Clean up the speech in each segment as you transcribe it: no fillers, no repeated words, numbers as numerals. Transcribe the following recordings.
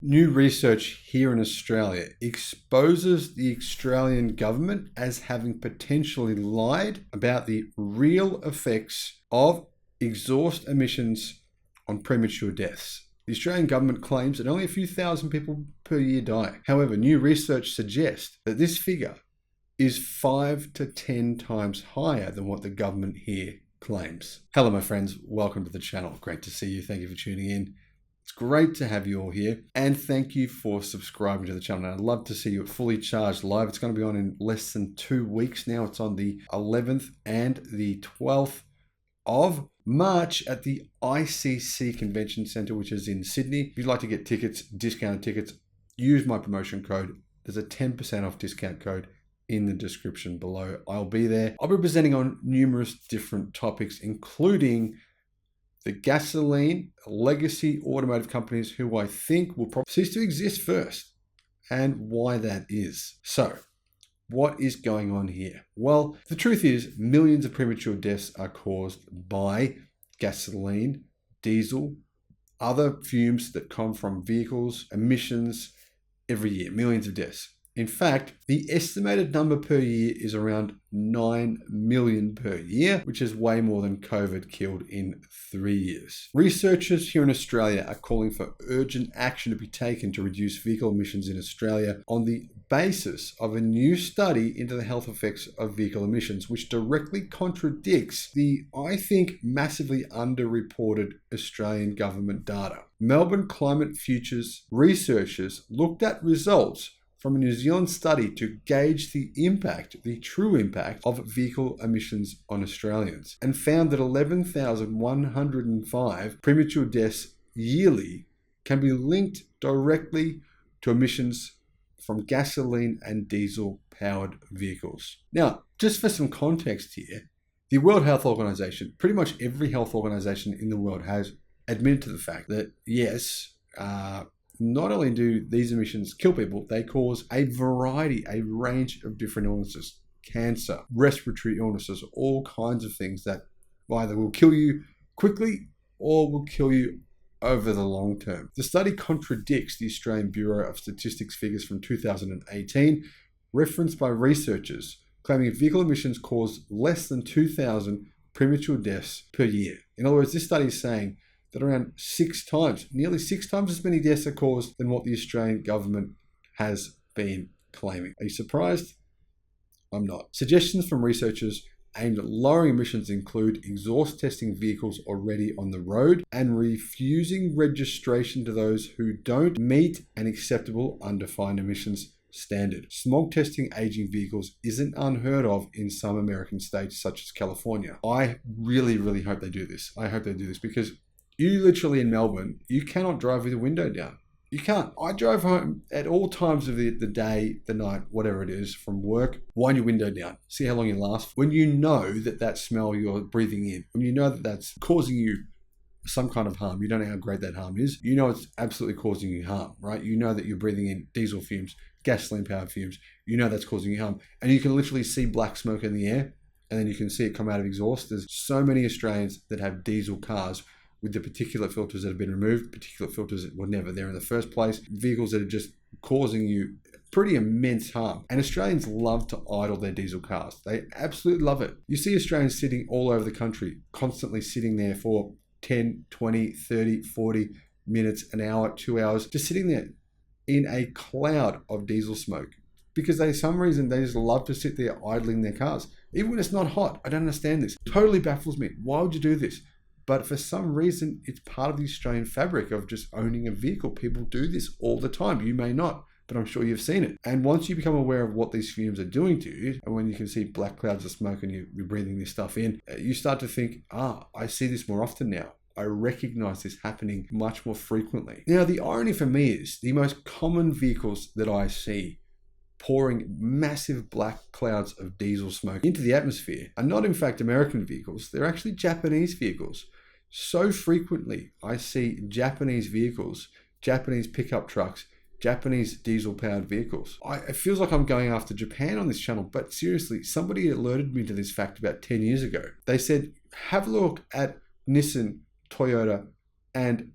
New research here in Australia exposes the Australian government as having potentially lied about the real effects of exhaust emissions on premature deaths. The Australian government claims that only a few thousand people per year die. However, new research suggests that this figure is 5 to 10 times higher than what the government here claims. Hello, my friends. Welcome to the channel. Great to see you. Thank you for tuning in. It's great to have you all here, and thank you for subscribing to the channel. And I'd love to see you at Fully Charged Live. It's going to be on in less than 2 weeks now. It's on the 11th and the 12th of March at the ICC Convention Centre, which is in Sydney. If you'd like to get tickets, discounted tickets, use my promotion code. There's a 10% off discount code in the description below. I'll be there. I'll be presenting on numerous different topics, including the gasoline legacy automotive companies who I think will probably cease to exist first, and why that is. So, what is going on here? Well, the truth is millions of premature deaths are caused by gasoline, diesel, other fumes that come from vehicles, emissions every year, millions of deaths. In fact, the estimated number per year is around 9 million per year, which is way more than COVID killed in 3 years. Researchers here in Australia are calling for urgent action to be taken to reduce vehicle emissions in Australia on the basis of a new study into the health effects of vehicle emissions, which directly contradicts the, I think, massively underreported Australian government data. Melbourne Climate Futures researchers looked at results from a New Zealand study to gauge the impact, the true impact of vehicle emissions on Australians, and found that 11,105 premature deaths yearly can be linked directly to emissions from gasoline and diesel powered vehicles. Now, just for some context here, the World Health Organization, pretty much every health organization in the world has admitted to the fact that yes, not only do these emissions kill people, they cause a range of different illnesses, cancer, respiratory illnesses, all kinds of things that either will kill you quickly or will kill you over the long term. The study contradicts the Australian Bureau of Statistics figures from 2018, referenced by researchers, claiming vehicle emissions cause less than 2,000 premature deaths per year. In other words, this study is saying that around nearly six times as many deaths are caused than what the Australian government has been claiming. Are you surprised? I'm not. Suggestions from researchers aimed at lowering emissions include exhaust testing vehicles already on the road and refusing registration to those who don't meet an acceptable undefined emissions standard. Smog testing aging vehicles isn't unheard of in some American states such as California. I really hope they do this. I hope they do this because you literally in Melbourne, you cannot drive with the window down. You can't. I drove home at all times of the day, the night, whatever it is, from work. Wind your window down. See how long you last. When you know that smell you're breathing in, when you know that that's causing you some kind of harm, you don't know how great that harm is. You know it's absolutely causing you harm, right? You know that you're breathing in diesel fumes, gasoline-powered fumes. You know that's causing you harm. And you can literally see black smoke in the air, and then you can see it come out of exhaust. There's so many Australians that have diesel cars with the particulate filters that have been removed, particulate filters that were never there in the first place, vehicles that are just causing you pretty immense harm. And Australians love to idle their diesel cars. They absolutely love it. You see Australians sitting all over the country, constantly sitting there for 10, 20, 30, 40 minutes, an hour, 2 hours, just sitting there in a cloud of diesel smoke. Because for some reason, they just love to sit there idling their cars. Even when it's not hot. I don't understand this. Totally baffles me. Why would you do this? But for some reason, it's part of the Australian fabric of just owning a vehicle. People do this all the time. You may not, but I'm sure you've seen it. And once you become aware of what these fumes are doing to you, and when you can see black clouds of smoke and you're breathing this stuff in, you start to think, I see this more often now. I recognize this happening much more frequently. Now, the irony for me is the most common vehicles that I see pouring massive black clouds of diesel smoke into the atmosphere are not in fact American vehicles. They're actually Japanese vehicles. So frequently I see Japanese vehicles, Japanese pickup trucks, Japanese diesel-powered vehicles. It feels like I'm going after Japan on this channel, but seriously, somebody alerted me to this fact about 10 years ago. They said, have a look at Nissan, Toyota, and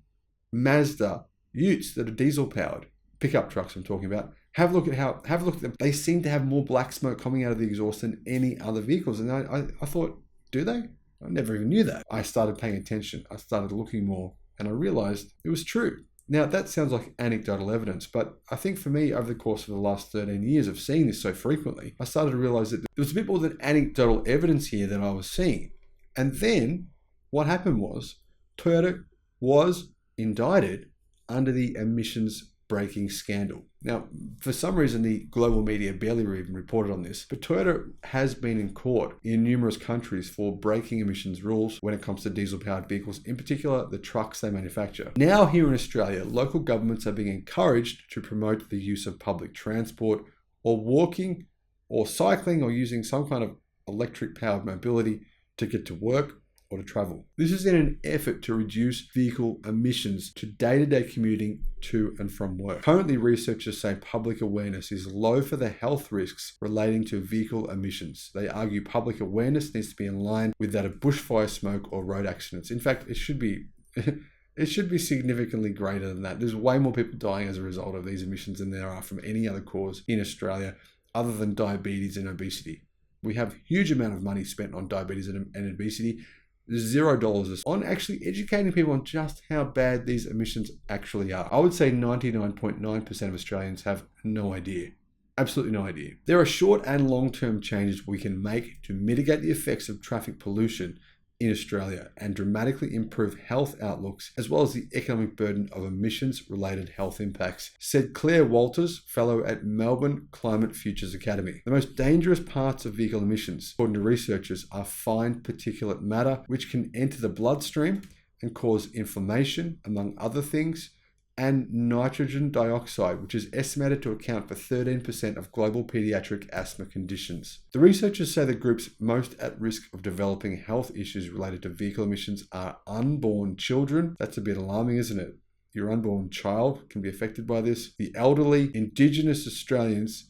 Mazda utes that are diesel powered, pickup trucks I'm talking about, have a look at them. They seem to have more black smoke coming out of the exhaust than any other vehicles. And I thought, do they? I never even knew that. I started paying attention. I started looking more, and I realized it was true. Now, that sounds like anecdotal evidence, but I think for me, over the course of the last 13 years of seeing this so frequently, I started to realize that there was a bit more than anecdotal evidence here that I was seeing. And then what happened was Toyota was indicted under the emissions braking scandal. Now, for some reason, the global media barely even reported on this, but Toyota has been in court in numerous countries for braking emissions rules when it comes to diesel-powered vehicles, in particular the trucks they manufacture. Now, here in Australia, local governments are being encouraged to promote the use of public transport or walking or cycling or using some kind of electric-powered mobility to get to work or to travel. This is in an effort to reduce vehicle emissions to day-to-day commuting to and from work. Currently, researchers say public awareness is low for the health risks relating to vehicle emissions. They argue public awareness needs to be in line with that of bushfire smoke or road accidents. In fact, it should be significantly greater than that. There's way more people dying as a result of these emissions than there are from any other cause in Australia other than diabetes and obesity. We have a huge amount of money spent on diabetes and obesity. $0 on actually educating people on just how bad these emissions actually are. I would say 99.9% of Australians have no idea. Absolutely no idea. There are short and long-term changes we can make to mitigate the effects of traffic pollution in Australia and dramatically improve health outlooks as well as the economic burden of emissions-related health impacts, said Claire Walters, fellow at Melbourne Climate Futures Academy. The most dangerous parts of vehicle emissions, according to researchers, are fine particulate matter, which can enter the bloodstream and cause inflammation, among other things, and nitrogen dioxide, which is estimated to account for 13% of global pediatric asthma conditions. The researchers say the groups most at risk of developing health issues related to vehicle emissions are unborn children. That's a bit alarming, isn't it? Your unborn child can be affected by this. The elderly, Indigenous Australians,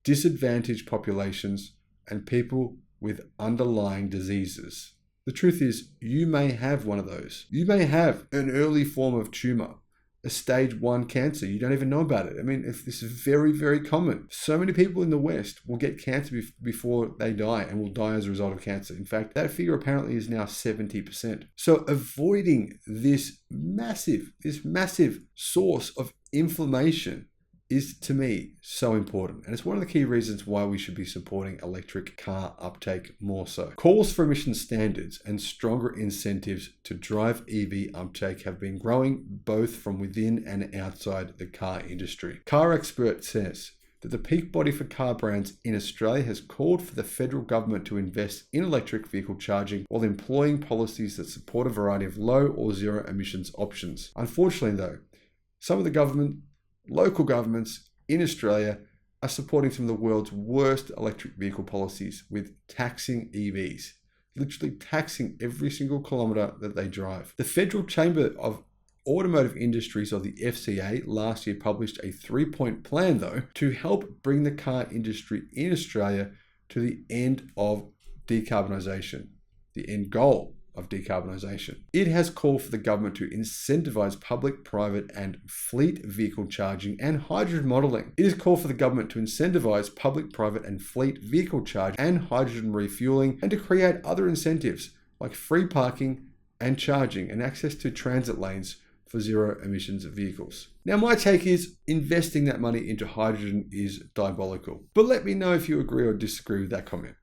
disadvantaged populations, and people with underlying diseases. The truth is, you may have one of those. You may have an early form of tumor, a stage 1 cancer. You don't even know about it. I mean, if this is very, very common. So many people in the West will get cancer before they die and will die as a result of cancer. In fact, that figure apparently is now 70%. So avoiding this massive source of inflammation is, to me, so important. And it's one of the key reasons why we should be supporting electric car uptake more so. Calls for emission standards and stronger incentives to drive EV uptake have been growing both from within and outside the car industry. Car Expert says that the peak body for car brands in Australia has called for the federal government to invest in electric vehicle charging while employing policies that support a variety of low or zero emissions options. Unfortunately, though, some of the local governments in Australia are supporting some of the world's worst electric vehicle policies with taxing EVs, literally taxing every single kilometre that they drive. The Federal Chamber of Automotive Industries, or the FCA, last year published a 3-point plan, though, to help bring the car industry in Australia to the end of decarbonisation, the end goal of decarbonisation. It has called for the government to incentivise public, private and fleet vehicle charging and hydrogen modelling. It has called for the government to incentivise public, private and fleet vehicle charging and hydrogen refuelling, and to create other incentives like free parking and charging and access to transit lanes for zero emissions vehicles. Now, my take is investing that money into hydrogen is diabolical, but let me know if you agree or disagree with that comment.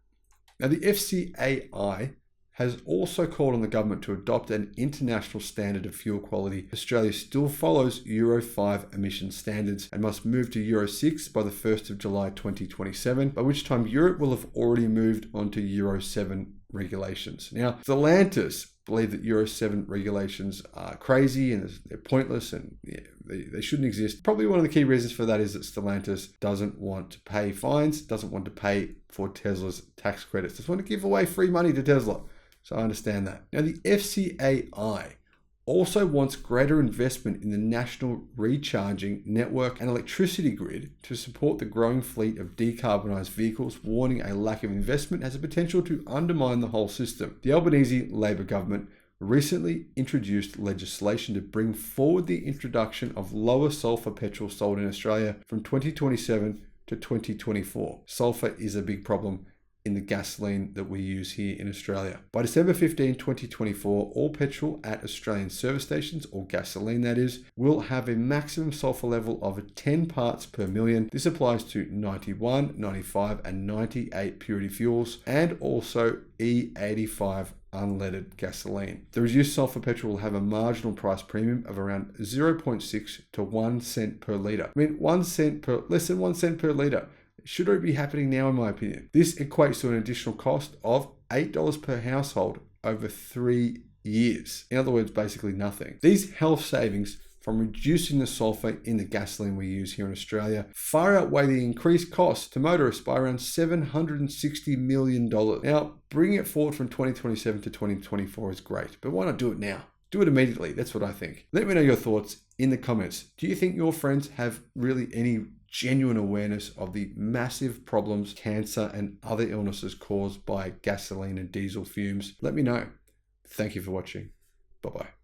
Now, the FCAI has also called on the government to adopt an international standard of fuel quality. Australia still follows Euro 5 emission standards and must move to Euro 6 by the 1st of July 2027, by which time Europe will have already moved on to Euro 7 regulations. Now, Stellantis believe that Euro 7 regulations are crazy and they're pointless and they shouldn't exist. Probably one of the key reasons for that is that Stellantis doesn't want to pay fines, doesn't want to pay for Tesla's tax credits, just want to give away free money to Tesla. So I understand that. Now, the FCAI also wants greater investment in the national recharging network and electricity grid to support the growing fleet of decarbonised vehicles, warning a lack of investment has a potential to undermine the whole system. The Albanese Labor government recently introduced legislation to bring forward the introduction of lower sulfur petrol sold in Australia from 2027 to 2024. Sulfur is a big problem in the gasoline that we use here in Australia. By December 15, 2024, all petrol at Australian service stations, or gasoline that is, will have a maximum sulfur level of 10 parts per million. This applies to 91, 95, and 98 purity fuels, and also E85 unleaded gasoline. The reduced sulfur petrol will have a marginal price premium of around 0.6 to 1 cent per litre. I mean, less than 1 cent per litre. Should it be happening now, in my opinion? This equates to an additional cost of $8 per household over 3 years. In other words, basically nothing. These health savings from reducing the sulfur in the gasoline we use here in Australia far outweigh the increased cost to motorists by around $760 million. Now, bringing it forward from 2027 to 2024 is great, but why not do it now? Do it immediately. That's what I think. Let me know your thoughts in the comments. Do you think your friends have really any genuine awareness of the massive problems, cancer, and other illnesses caused by gasoline and diesel fumes? Let me know. Thank you for watching. Bye-bye.